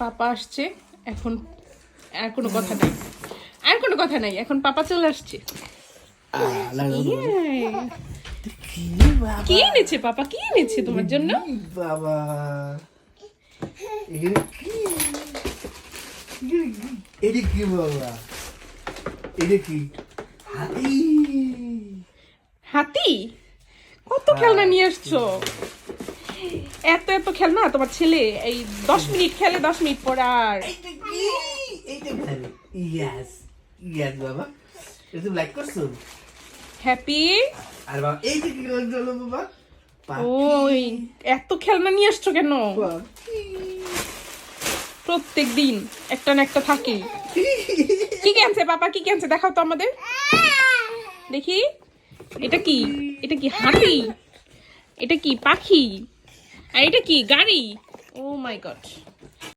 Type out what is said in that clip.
পাপা আসছে এখন, আর কোনো কথা নাই, আর কোনো কথা নাই, এখন পাপা চলে আসছে। কি এনেছে পাপা, কি এনেছে তোমার জন্য? বাবা এটা কি বাবা, এটা কি হাতি? হাতি? কত খেলনা নিয়ে আসছো? এত এত খেলনা তোমার ছেলে এই 10 মিনিট খেলে, 10 মিনিট পর আর। এটা কি? এটা ভালো। ইয়েস ইয়েস বাবা, এটা লাইক করছো? হ্যাপি। আর বাবা এইটা কি হলো বাবা? ওই এত খেলনা নিয়ে আসছো কেন? পাখি। প্রত্যেক দিন একটা না একটা থাকে। কি কেনছে পাপা, কি কেনছে দেখাও তো আমাদের দেখি। এটা কি? এটা কি হাতি? এটা কি পাখি? আর এটা কি গাড়ি? ও মাই গড।